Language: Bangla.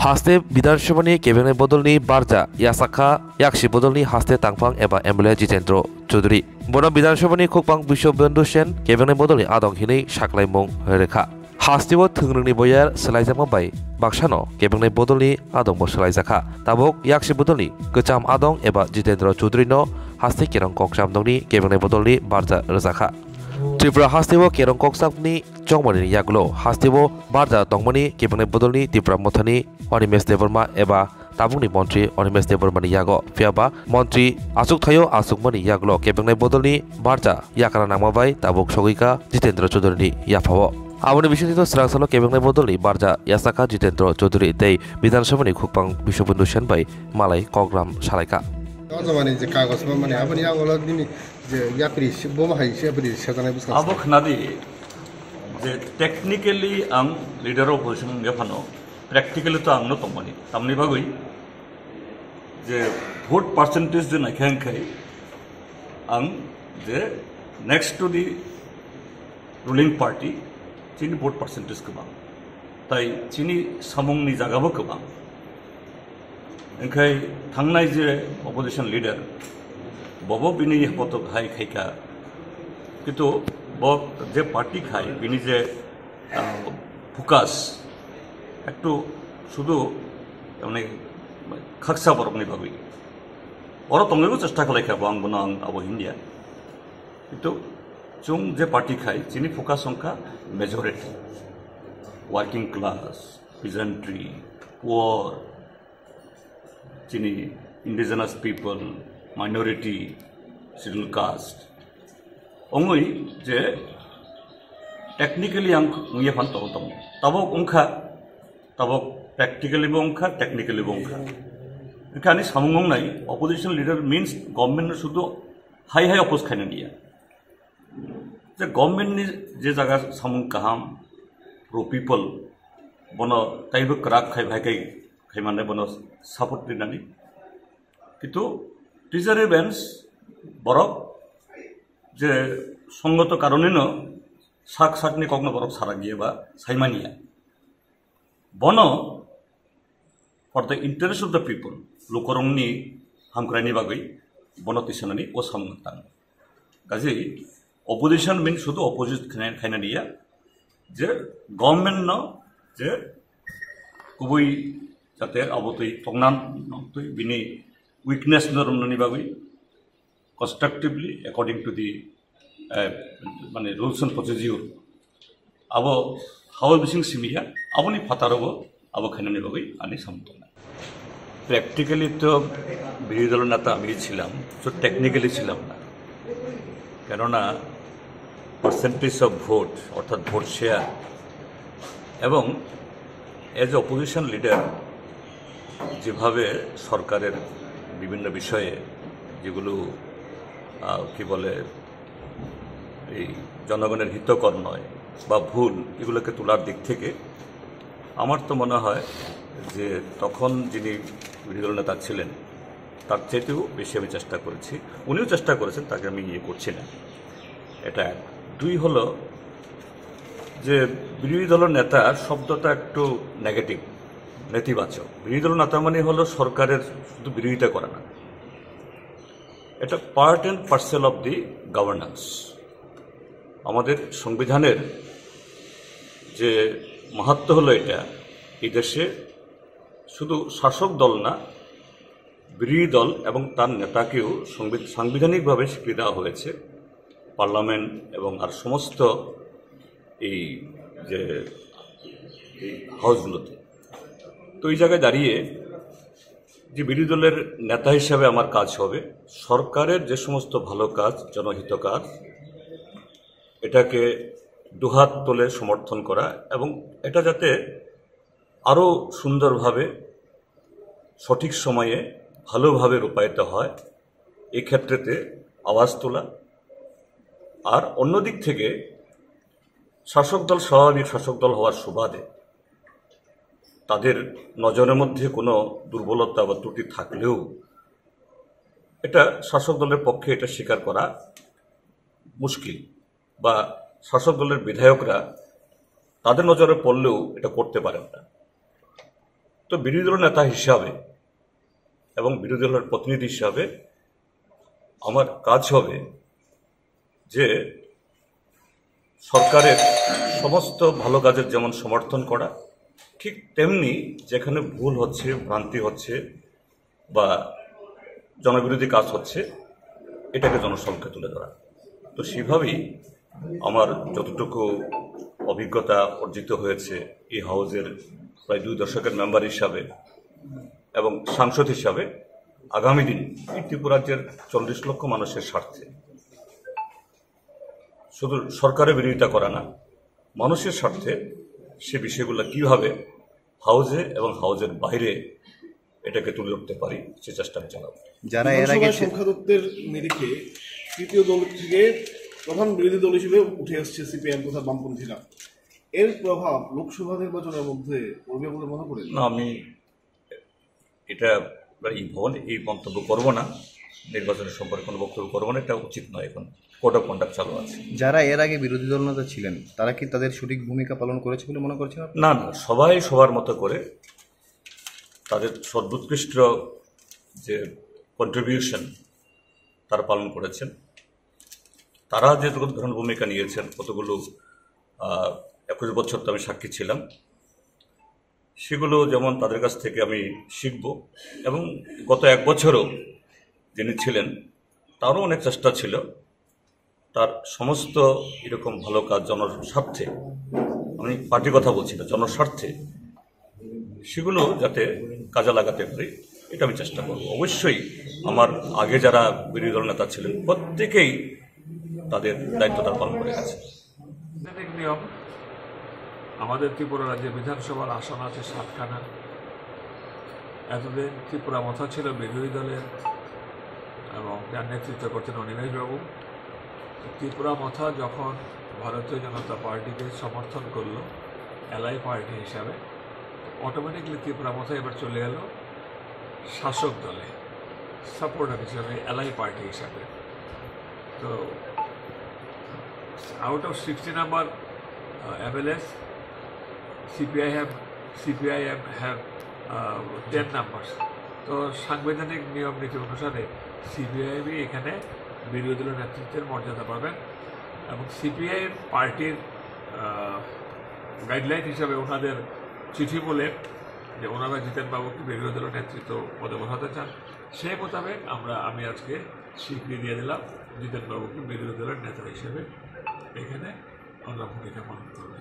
Haste Bidanshamani Kevin Bodolni Barja Yasaka Yakshi Bodolni Haste Tangpang Eba Embele Jitendro Chudri Bona Bidanshamani Kokpang Bishop Bendushen Kevin Bodolni Adong Hini Shaklai Mong Hereka Hastiwo Tungruni Boyer Selaizama Bay Bakshano Kevin Bodolni Adong Boselaizaka Tabok Yakshi Bodolni Kecham Adong Eba Jitendro Chudri no Haste Kirong Kokcham Dongni Kevin Bodolni Barja Rezaka Tripura Hastiwo Kerong Koksapni Chongmani Yaglo Hastiwo Barja Tongmani Kevin Bodolni Tripura Mothani Onimes Devorma Eba Tabungni Montri Onimes Devormani Yago Fiaba Montri Asuk Thayo Asukmani Yaglo Kevin Bodolni Barja Yakana Namabai Tabuk Shogika Jitendra Choduri Yafawo Aboni Bishito Srangsalo Kevin Bodolni Barja Yasaka Jitendra Choduri Day Bidanshamani Khupang Bishopundu Shenbai Malay Kogram Shalaika Zamani je kagos mane aboni agolo dini je yapri boma hai se abri sedane buska abo khnadi je technically ang leader of opposition gefano practically to ang no tomani tamni bagoi je vote percentage je nakhang khai ang je next to the ruling party chini vote percentage kaba tai chini samung ni jaga bo kaba engkai thangnai je opposition leader bobo bini potok hai khaika kitu bo je party khai bini je focus একটু শুধু মানে খাকসা বরকনি ভাবি ওরা তঙ্গেও চেষ্টা করে খাবো আং বনা আং আবো ইন্ডিয়া কিন্তু চুং যে পার্টি খাই চিনি ফোকাস সংখ্যা majority working class peasantry poor চিনি indigenous people minority scheduled caste অঙ্গই যে টেকনিক্যালি আং ইয়ে ফান তম তাবো অংখা tabok practically bongkha technically bongkha ekhane samung nai opposition leader means government shudu high oppose khane niya je government ni je jaga samung kaham pro people bono taibo krak khai bhai khai mane bono support dinani kitu treasury bench borok je songoto karone no sak sakni kogno borok sara giye ba saimaniya Bono for the interest of the people, Lukorongni Hamkrani Bagui, Bono Tisanani, or Samutang. Gazi, opposition means to the opposite Canada, the government no, the Kubui Sater Aboti, Tongnan, Bini, weakness no Romani Bagui, constructively according to the rules and procedure. Abo How missing simia, aboni patarobo, abo khanani bagoi, ani samtona. Practically to biridalo nata ami chilam, so technically chilam na. Kenona percentage of vote, অর্থাৎ vote share, এবং as opposition leader, যেভাবে সরকারের বিভিন্ন বিষয়ে যেগুলো কি বলে এই জনগণের হিতকর নয় বা ভুল এগুলোকে তোলার দিক থেকে আমার তো মনে হয় যে তখন যিনি বিরোধী নেতা ছিলেন তার চেয়েও বেশি আমি চেষ্টা করেছি উনিও চেষ্টা করেছেন তাকে আমি ইয়ে করছি না এটা দুই হলো যে বিরোধী দলের নেতা শব্দটা একটু নেগেটিভ নেতিবাচক বিরোধী দলের নেতা মানে হলো সরকারের শুধু বিরোধিতা করে না এটা part and parcel of the governance আমাদের সংবিধানের যে মাহাত্ম্য হলো এটা এই দেশে শুধু শাসক দল না বিরোধী দল এবং তার নেতাকেও সাংবিধানিকভাবে স্বীকৃতি দেওয়া হয়েছে পার্লামেন্ট এবং আর সমস্ত এই যে হাউসগুলোতে তো এই জায়গায় দাঁড়িয়ে যে বিরোধী দলের নেতা হিসাবে আমার কাজ হবে সরকারের যে সমস্ত ভালো কাজ জনহিত কাজ এটাকে দুহাত তোলে সমর্থন করা এবং এটা যাতে আরও সুন্দরভাবে সঠিক সময়ে ভালোভাবে রূপায়িত হয় এই ক্ষেত্রেতে আওয়াজ তোলা আর অন্যদিক থেকে শাসক দল স্বাভাবিক শাসক দল হওয়ার সুবাদে তাদের নজরের মধ্যে কোনো দুর্বলতা বা ত্রুটি থাকলেও এটা শাসক দলের পক্ষে এটা স্বীকার করা মুশকিল বা শাসক দলের বিধায়করা তাদের নজরে পড়লেও এটা করতে পারেন না তো বিরোধী দলের নেতা হিসাবে এবং বিরোধী দলের প্রতিনিধি হিসাবে আমার কাজ হবে যে সরকারের সমস্ত ভালো কাজের যেমন সমর্থন করা, ঠিক তেমনি যেখানে ভুল হচ্ছে, ভ্রান্তি হচ্ছে বা জনবিরোধী কাজ হচ্ছে এটাকে জনসমক্ষে তুলে ধরা। তো সেভাবেই আমার যতটুকু অভিজ্ঞতা অর্জিত হয়েছে এই হাউজের প্রায় 2 দশকের মেম্বার হিসাবে এবং সাংসদ হিসাবে, আগামী দিন এই ত্রিপুরা রাজ্যের 40 লক্ষ মানুষের স্বার্থে শুধু সরকারের বিরোধিতা করা না, মানুষের স্বার্থে সে বিষয়গুলো কীভাবে হাউজে এবং হাউজের বাইরে এটাকে তুলে ধরতে পারি সে চেষ্টা চালাবো। যারা এর আগে সংখ্যাতত্ত্বের নিরিখে তৃতীয় দল থেকে প্রধান বিরোধী দল হিসেবে উঠে আসছে সিপিআইএম তথা বামপন্থীরা, এর প্রভাব লোকসভা নির্বাচনের মধ্যে পড়বে বলে মনে করেন? না, আমি এটা এই মন্তব্য করব না, নির্বাচনের সম্পর্কে কোনো বক্তব্য করবো না, এটা উচিত নয়। এখন কোড অফ কন্ডাক্ট চালু আছে। যারা এর আগে বিরোধী দল নেতা ছিলেন তারা কি তাদের সঠিক ভূমিকা পালন করেছে বলে মনে করছেন? না, সবাই সবার মতো করে তাদের সর্বোৎকৃষ্ট যে কন্ট্রিবিউশন তারা পালন করেছেন। তারা যে ধরনের ভূমিকা নিয়েছেন, কতগুলো 21 বছর তো আমি সাক্ষী ছিলাম, সেগুলো যেমন তাদের কাছ থেকে আমি শিখব এবং গত 1 বছরও যিনি ছিলেন তারও অনেক চেষ্টা ছিল তার সমস্ত এরকম ভালো কাজ জনস্বার্থে, আমি পার্টির কথা বলছি না, জনস্বার্থে সেগুলো যাতে কাজে লাগাতে পারি এটা আমি চেষ্টা করব। অবশ্যই আমার আগে যারা বিরোধী দল নেতা ছিলেন প্রত্যেকেই তাদের দায়িত্ব তারা পালন করে গেছে। নিয়ম, আমাদের ত্রিপুরা রাজ্যে বিধানসভার আসন আছে 7খানা। এতদিন ত্রিপুরা মাথা ছিল বিরোধী দলের এবং যার নেতৃত্ব করতেন অনিমেষ বাবু। ত্রিপুরা মাথা যখন ভারতীয় জনতা পার্টিকে সমর্থন করলো এলআই পার্টি হিসাবে, অটোমেটিকলি ত্রিপুরা মাথা এবার চলে গেল শাসক দলে সাপোর্টার হিসাবে, এলআই পার্টি হিসাবে। তো out of 60 number MLAs, CPIM have 10 numbers. তো সাংবিধানিক নিয়ম নীতি অনুসারে সিপিআইএমই এখানে বিরোধী দলের নেতৃত্বের মর্যাদা পাবেন এবং সিপিআইএম পার্টির গাইডলাইন হিসাবে ওনাদের চিঠি বলে যে ওনারা জিতেন বাবুকে বিরোধী দলের নেতৃত্ব পদে বসাতে চান, সেই মোতাবেক আমি আজকে স্বীকৃতি দিয়ে দিলাম জিতেন বাবুকে বিরোধী দলের নেতা হিসেবে এখানে আমরা ভূমিকা পালন করবে।